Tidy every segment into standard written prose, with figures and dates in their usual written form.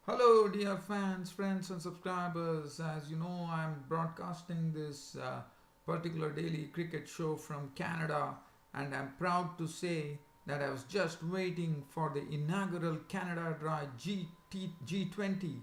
Hello, dear fans, friends, and subscribers. As you know, I'm broadcasting this particular daily cricket show from Canada, and I'm proud to say that I was just waiting for the inaugural Canada Dry G20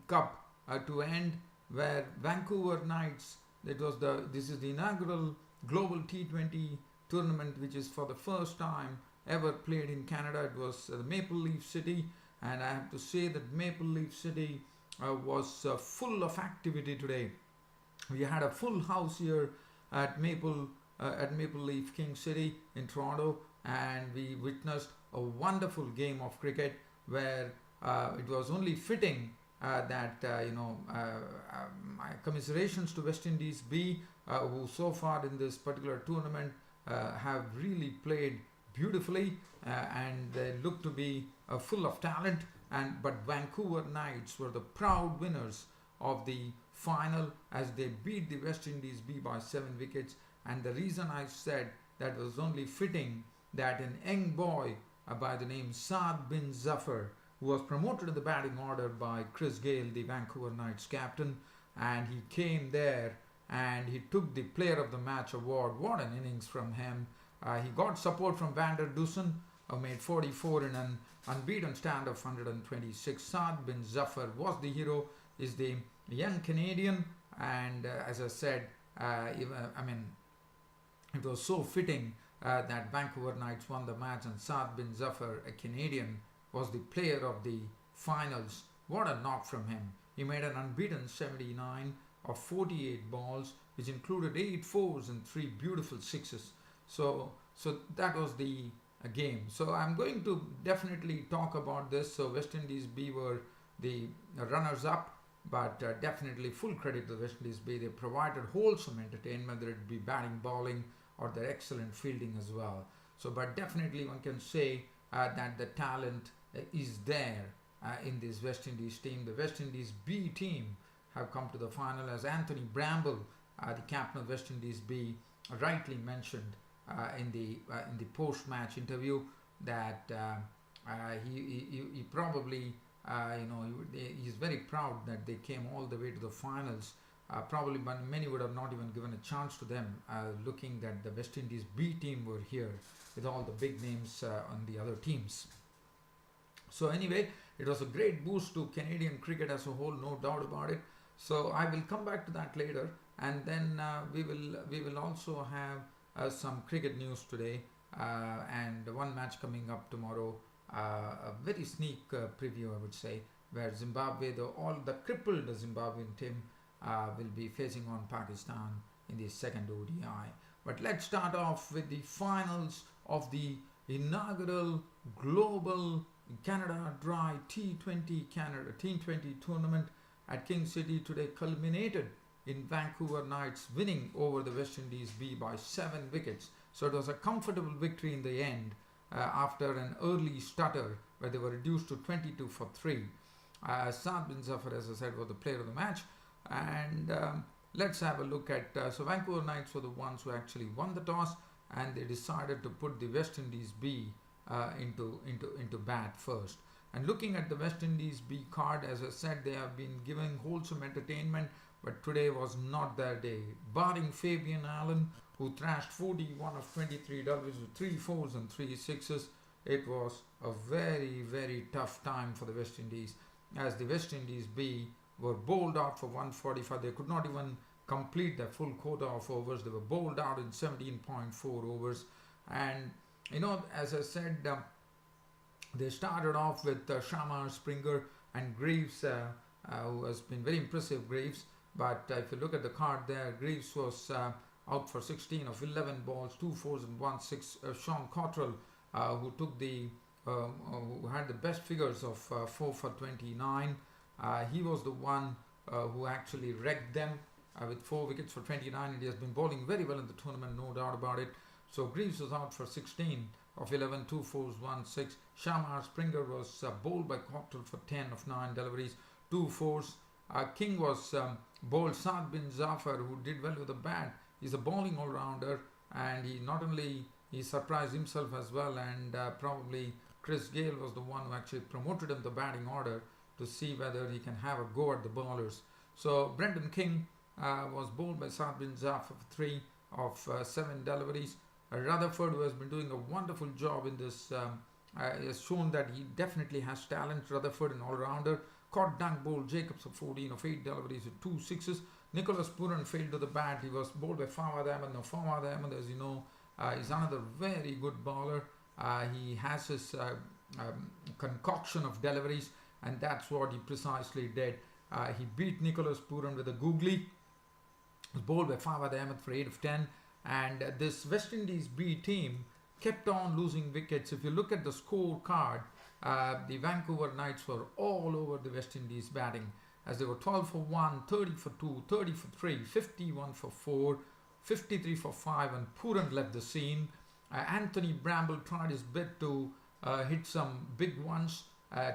Cup to end, where Vancouver Knights. This is the inaugural global T20 tournament, which is for the first time ever played in Canada. It was the Maple Leaf City, and I have to say that Maple Leaf City was full of activity today. We had a full house here at Maple Leaf King City in Toronto, and we witnessed a wonderful game of cricket where it was only fitting that my commiserations to West Indies B, who so far in this particular tournament have really played beautifully, and they look to be full of talent. But Vancouver Knights were the proud winners of the final as they beat the West Indies B by 7 wickets. And the reason I said that was only fitting that an young boy by the name Saad Bin Zafar, who was promoted in the batting order by Chris Gale, the Vancouver Knights captain, and he came there and he took the Player of the Match award. What an innings from him! He got support from Vander Dussen, who made 44 in an unbeaten stand of 126. Saad Bin Zafar was the hero, is the young Canadian, and as I said, it was so fitting that Vancouver Knights won the match, and Saad Bin Zafar, a Canadian, was the player of the finals. What a knock from him! He made an unbeaten 79 of 48 balls, which included 8 fours and 3 beautiful sixes. So that was the game. So I'm going to definitely talk about this. So West Indies B were the runners up, but definitely full credit to West Indies B. They provided wholesome entertainment, whether it be batting, bowling, or their excellent fielding as well. So, but definitely one can say that the talent is there in this West Indies team. The West Indies B team have come to the final, as Anthony Bramble, the captain of West Indies B, rightly mentioned in the post-match interview that he probably he's very proud that they came all the way to the finals. Probably, but many would have not even given a chance to them, looking that the West Indies B team were here with all the big names on the other teams. So anyway, it was a great boost to Canadian cricket as a whole, no doubt about it. So I will come back to that later, and then we will also have some cricket news today, and one match coming up tomorrow. A very sneak preview, I would say, where Zimbabwe, the crippled Zimbabwean team, will be facing on Pakistan in the second ODI. But let's start off with the finals of the inaugural global Canada Dry T20 tournament at King City today, culminated in Vancouver Knights winning over the West Indies B by 7 wickets. So it was a comfortable victory in the end after an early stutter where they were reduced to 22 for 3. Saad Bin Zafar, as I said, was the player of the match. And let's have a look at so Vancouver Knights were the ones who actually won the toss, and they decided to put the West Indies B into bat first. And looking at the West Indies B card, as I said, they have been giving wholesome entertainment, but today was not their day. Barring Fabian Allen, who thrashed 41 of 23 doubles with 3 fours and 3 sixes, it was a very, very tough time for the West Indies, as the West Indies B were bowled out for 145. They could not even complete their full quota of overs. They were bowled out in 17.4 overs. And, as I said, they started off with Shamar, Springer, and Greaves, who has been very impressive, Greaves. But if you look at the card there, Greaves was out for 16 of 11 balls, 2 fours and 1 6. Sean Cottrell, who had the best figures of 4 for 29. He was the one who actually wrecked them with 4 wickets for 29, and he has been bowling very well in the tournament, no doubt about it. So Greaves was out for 16 of 11, 2 fours, 1 6. Shamar Springer was bowled by Cottrell for 10 of 9 deliveries, 2 fours. King was bowled Saad Bin Zafar, who did well with the bat. He's a bowling all-rounder, and he surprised himself as well, and probably Chris Gale was the one who actually promoted him the batting order. to see whether he can have a go at the bowlers. So Brendan King was bowled by Saad Bin Zafar for 3 of 7 deliveries. Rutherford, who has been doing a wonderful job in this, has shown that he definitely has talent. Rutherford, an all-rounder, caught dunk bowled Jacobs for 14 of 8 deliveries with 2 sixes. Nicholas Pooran failed to the bat. He was bowled by Fawad Ahmed. Now Fawad Ahmed, as you know, is another very good bowler. He has his concoction of deliveries, and that's what he precisely did. He beat Nicholas Pooran with a googly. Was bowled by Fawad Ahmed for 8 of 10. And this West Indies B team kept on losing wickets. If you look at the scorecard, the Vancouver Knights were all over the West Indies batting, as they were 12 for 1, 30 for 2, 30 for 3, 51 for 4, 53 for 5, and Pooran left the scene. Anthony Bramble tried his best to hit some big ones,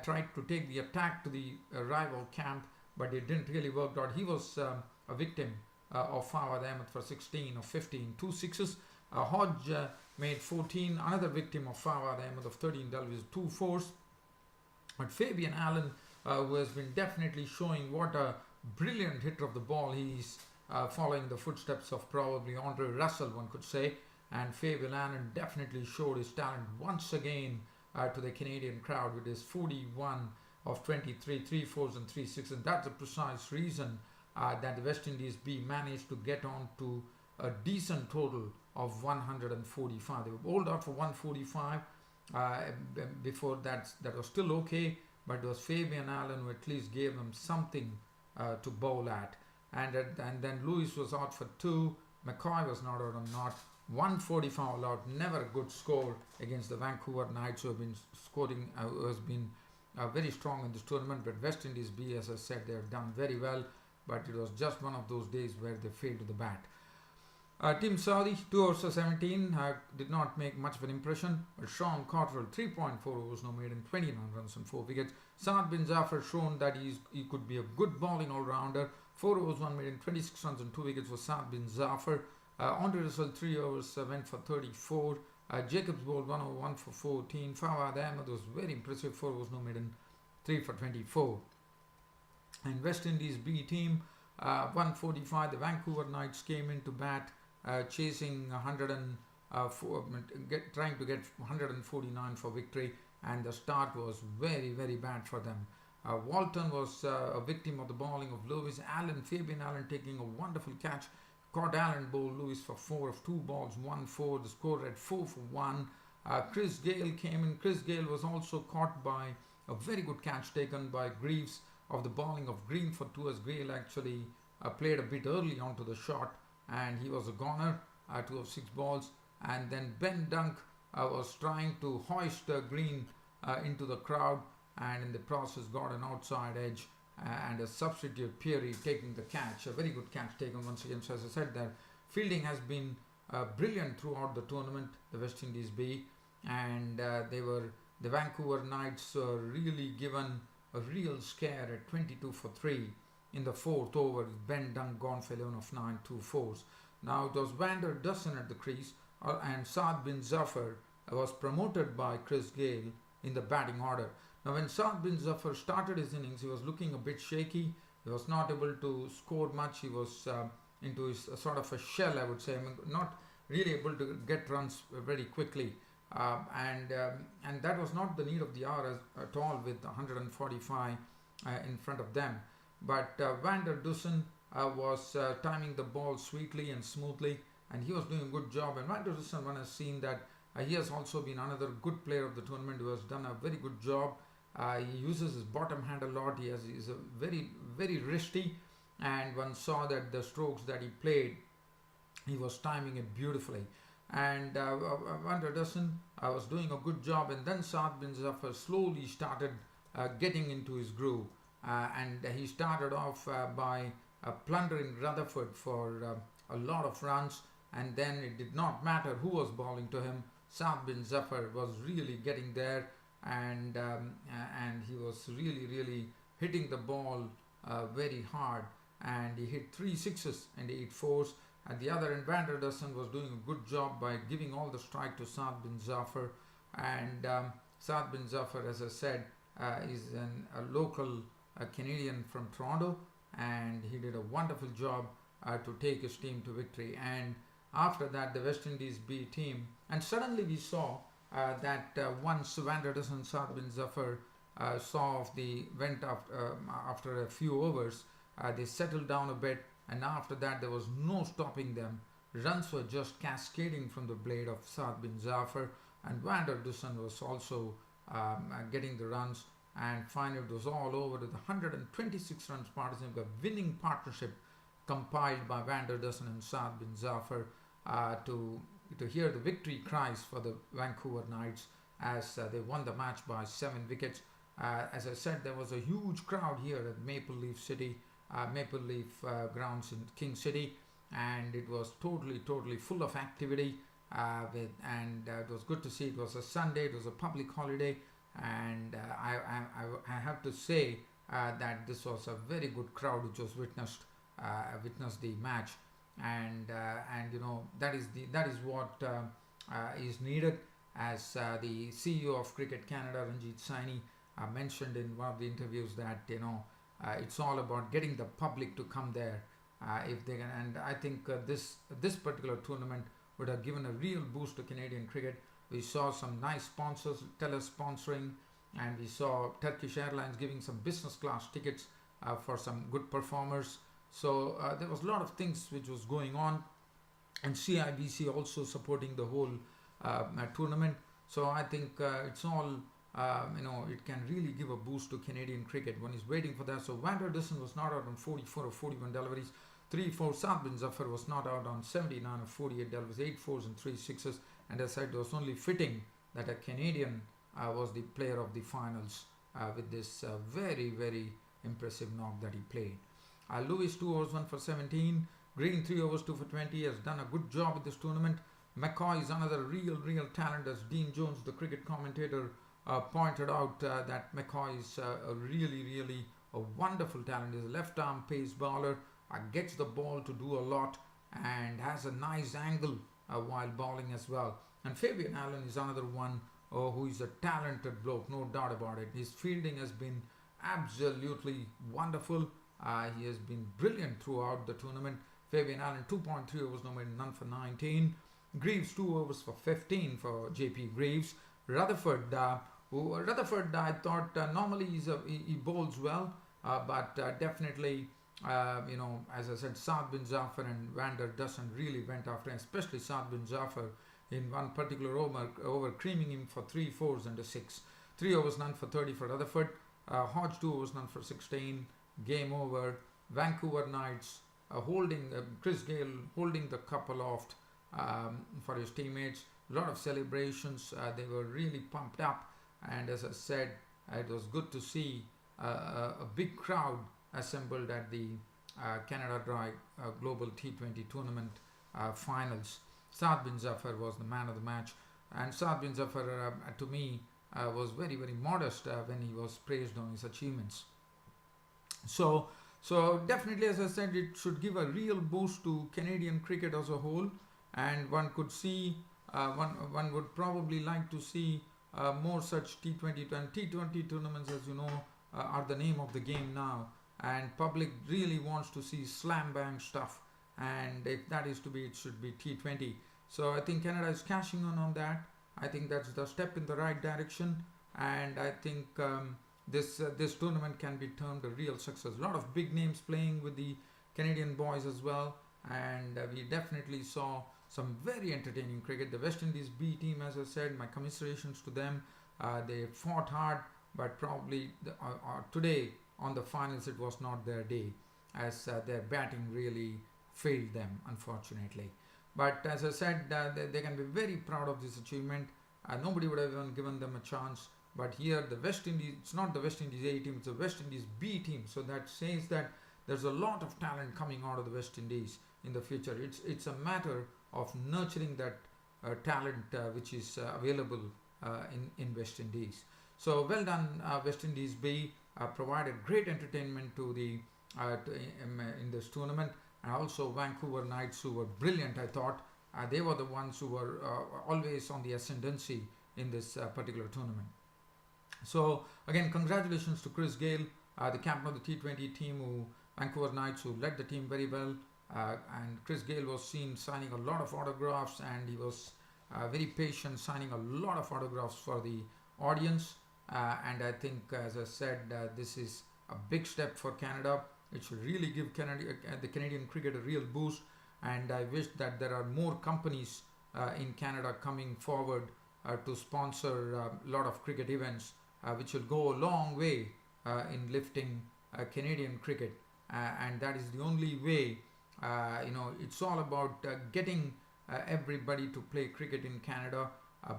tried to take the attack to the rival camp, but it didn't really work out. He was a victim of Fawad Ahmed for 16 of 15, 2 sixes. Hodge made 14, another victim of Fawad Ahmed of 13 deliveries, 2 fours. But Fabian Allen, who has been definitely showing what a brilliant hitter of the ball, he's following the footsteps of probably Andre Russell, one could say. And Fabian Allen definitely showed his talent once again to the Canadian crowd with his 41 of 23, 3 fours and 3 sixes. And that's the precise reason that the West Indies B managed to get on to a decent total of 145. They were bowled out for 145. Before that was still okay, but it was Fabian Allen who at least gave them something to bowl at. And then Lewis was out for 2. McCoy was not out on not. 145 allowed. Never a good score against the Vancouver Knights, who have been scoring, who has been very strong in this tournament. But West Indies B, as I said, they have done very well. But it was just one of those days where they failed to the bat. Team Saudi, 2 overs for 17, did not make much of an impression. But Sean Cottrell, 3.4 overs, no made in 29 runs and 4 wickets. Saad Bin Zafar shown that he could be a good bowling all-rounder. 4 overs, 1 made in 26 runs and 2 wickets for Saad Bin Zafar. Andre Russell, 3 overs, went for 34. Jacobs bowled 1 over, 1 for 14. Fawad Ahmed was very impressive, 4 overs, no made in 3 for 24. And West Indies B team, 145, the Vancouver Knights came into bat, chasing 104, trying to get 149 for victory, and the start was very, very bad for them. Walton was a victim of the bowling of Lewis. Fabian Allen taking a wonderful catch, caught Allen bowled Lewis for 4 of 2 balls, 1 4. The score read 4 for 1. Chris Gale came in. Chris Gale was also caught by a very good catch taken by Greaves of the bowling of Green for 2, as Gale actually played a bit early onto the shot, and he was a goner, 2 of 6 balls. And then Ben Dunk was trying to hoist Green into the crowd, and in the process got an outside edge, and a substitute Peary taking the catch, a very good catch taken once again. So as I said, their fielding has been brilliant throughout the tournament, the West Indies B, and the Vancouver Knights were really given a real scare at 22 for 3 in the 4th over. Ben Dunk gone for 11 of 9, 2 fours. Now it was Vander Dussen at the crease, and Saad Bin Zafar was promoted by Chris Gale in the batting order. Now when Saad Bin Zafar started his innings, he was looking a bit shaky. He was not able to score much. He was into his sort of a shell, I would say. I mean, not really able to get runs very quickly. And that was not the need of the hour at all, with 145 in front of them. But Vander Dussen was timing the ball sweetly and smoothly, and he was doing a good job. And Vander Dussen, one has seen that he has also been another good player of the tournament who has done a very good job. He uses his bottom hand a lot. He's a very, very wristy, and one saw that the strokes that he played, he was timing it beautifully. And Vander Dussen was doing a good job, and then Saad Bin Zafar slowly started getting into his groove, and he started off by plundering Rutherford for a lot of runs, and then it did not matter who was bowling to him. Saad Bin Zafar was really getting there, and he was really hitting the ball very hard, and he hit 3 sixes and 8 fours. At the other end, Vander Dussen was doing a good job by giving all the strike to Saad Bin Zafar, and Saad Bin Zafar, as I said, is a local Canadian from Toronto, and he did a wonderful job to take his team to victory. And after that, the West Indies B team, and suddenly we saw that once Van der Dussen, Saad Bin Zafar went after a few overs, they settled down a bit, and after that there was no stopping them. Runs were just cascading from the blade of Saad Bin Zafar, and Van der Dussen was also getting the runs, and finally it was all over with 126 runs partisan, a winning partnership compiled by Van der Dussen and Saad Bin Zafar to hear the victory cries for the Vancouver Knights as they won the match by 7 wickets. As I said, there was a huge crowd here at Maple Leaf grounds in King City, and it was totally full of activity. It was good to see. It was a Sunday, it was a public holiday, and I have to say that this was a very good crowd which was witnessed the match, and that is what is needed, as the CEO of Cricket Canada, Ranjit Saini, mentioned in one of the interviews that it's all about getting the public to come there if they can. And I think this particular tournament would have given a real boost to Canadian cricket. We saw some nice sponsors, TELUS sponsoring, and we saw Turkish Airlines giving some business class tickets for some good performers. So there was a lot of things which was going on, and CIBC also supporting the whole tournament. So I think it's all it can really give a boost to Canadian cricket. One is waiting for that. So Van der Dussen was not out on 44 or 41 deliveries, 3-4. Saad Bin Zafar was not out on 79 or 48 deliveries, 8 fours and 3 sixes. And as I said, it was only fitting that a Canadian was the player of the finals with this very impressive knock that he played. Lewis 2 overs 1 for 17. Green 3 overs 2 for 20. Has done a good job with this tournament. McCoy is another real talent, as Dean Jones, the cricket commentator, pointed out that McCoy is really a wonderful talent. He's a left arm pace bowler, gets the ball to do a lot, and has a nice angle while bowling as well. And Fabian Allen is another one who is a talented bloke, no doubt about it. His fielding has been absolutely wonderful. He has been brilliant throughout the tournament. Fabian Allen 2.3 overs, no made, none for 19. Greaves 2 overs for 15 for JP Greaves. Rutherford, I thought normally he bowls well, but definitely, as I said, Saad Bin Zafar and Van der Dussen really went after him, especially Saad Bin Zafar in one particular over creaming him for 3 fours and a 6. 3 overs, none for 30 for Rutherford. Hodge 2 overs, none for 16. Game over. Vancouver Knights holding Chris Gale holding the cup aloft for his teammates. A lot of celebrations. They were really pumped up, and as I said, it was good to see a big crowd assembled at the Canada Dry Global T20 tournament finals. Saad Bin Zafar was the man of the match, and Saad Bin Zafar to me was very modest when he was praised on his achievements. So definitely, as I said, it should give a real boost to Canadian cricket as a whole, and one could see one would probably like to see more such T20 and T20 tournaments, as you know, are the name of the game now, and public really wants to see slam bang stuff, and if that is to be, it should be T20. So I think Canada is cashing on that. I think that's the step in the right direction, and I think this tournament can be termed a real success. A lot of big names playing with the Canadian boys as well, and we definitely saw some very entertaining cricket. The West Indies B team, as I said, my commiserations to them. They fought hard, but probably today on the finals it was not their day, as their batting really failed them, unfortunately. But as I said, they can be very proud of this achievement. Nobody would have even given them a chance. But here the West Indies, it's not the West Indies A team, it's the West Indies B team. So that says that there's a lot of talent coming out of the West Indies in the future. It's a matter of nurturing that talent which is available in West Indies. So well done, West Indies B, provided great entertainment to the in this tournament, and also Vancouver Knights, who were brilliant. I thought they were the ones who were always on the ascendancy in this particular tournament. So again, congratulations to Chris Gale, the captain of the T20 team, who Vancouver Knights, who led the team very well. And Chris Gale was seen signing a lot of autographs, and he was very patient, signing a lot of autographs for the audience. And I think, as I said, this is a big step for Canada. It should really give the Canadian cricket a real boost. And I wish that there are more companies in Canada coming forward to sponsor a lot of cricket events, which will go a long way in lifting Canadian cricket. And that is the only way. It's all about getting everybody to play cricket in Canada,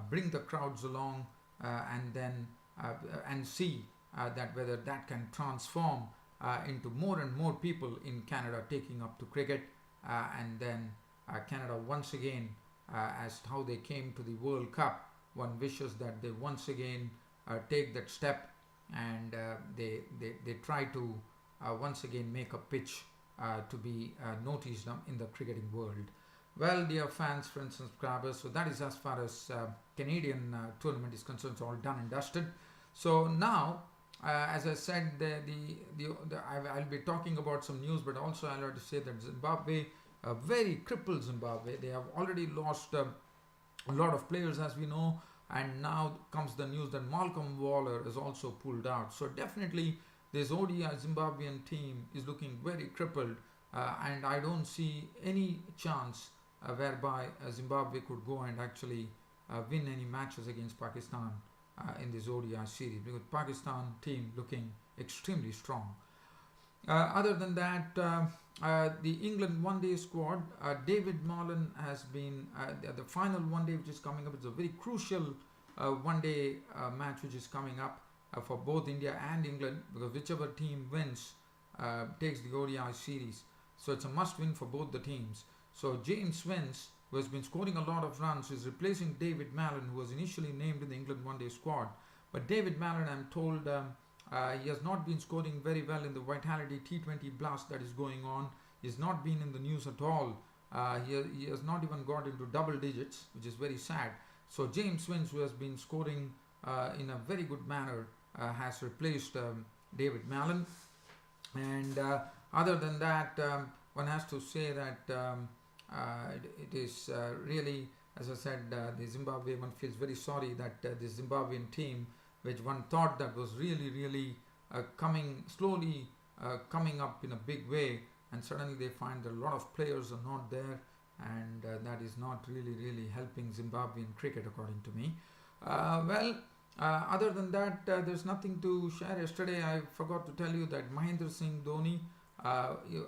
bring the crowds along, and then and see that whether that can transform into more and more people in Canada taking up to cricket, and then Canada once again, as how they came to the World Cup, one wishes that they once again take that step, and they try to once again make a pitch to be noticed in the cricketing world. Well, dear fans, friends and subscribers, so that is as far as Canadian tournament is concerned. It's all done and dusted. So now, as I said, I'll be talking about some news, but also I'll have to say that Zimbabwe, a very crippled Zimbabwe, they have already lost a lot of players, as we know, and now comes the news that Malcolm Waller is also pulled out. So definitely this ODI Zimbabwean team is looking very crippled, and I don't see any chance whereby Zimbabwe could go and actually win any matches against Pakistan in this ODI series, because Pakistan team looking extremely strong. Other than that, the England one-day squad, David Marlon has been the final one-day which is coming up. It's a very crucial one-day match which is coming up for both India and England, because whichever team wins takes the ODI series. So it's a must-win for both the teams. So James Swens, who has been scoring a lot of runs, is replacing David Mallon, who was initially named in the England one-day squad. But David Mallon, I'm told, he has not been scoring very well in the Vitality T20 blast that is going on. He's not been in the news at all. He has not even got into double digits, which is very sad. So James Swens, who has been scoring in a very good manner, has replaced David Mallon. And other than that, one has to say that it is really, as I said, the Zimbabwe, one feels very sorry that the Zimbabwean team, which one thought that was really coming slowly, coming up in a big way, and suddenly they find that a lot of players are not there, and that is not really helping Zimbabwean cricket, according to me. Other than that, there's nothing to share. Yesterday I forgot to tell you that Mahendra Singh Dhoni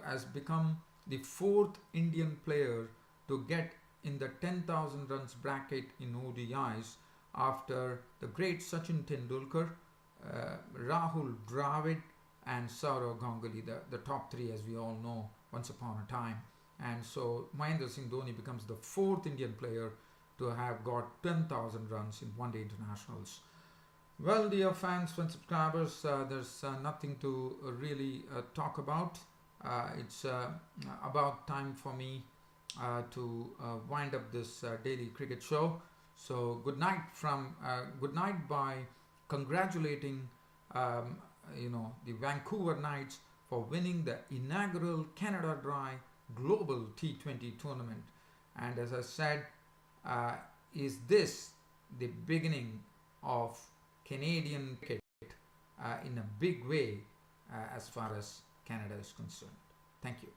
has become the 4th Indian player to get in the 10,000 runs bracket in ODIs, after the great Sachin Tendulkar, Rahul Dravid, and Sourav Ganguly, the top 3, as we all know, once upon a time. And so Mahendra Singh Dhoni becomes the 4th Indian player to have got 10,000 runs in one-day internationals. Well, dear fans and subscribers, there's nothing to really talk about. It's about time for me to wind up this daily cricket show. So good night by congratulating the Vancouver Knights for winning the inaugural Canada Dry Global T20 tournament. And as I said, is this the beginning of Canadian cricket in a big way as far as Canada is concerned? Thank you.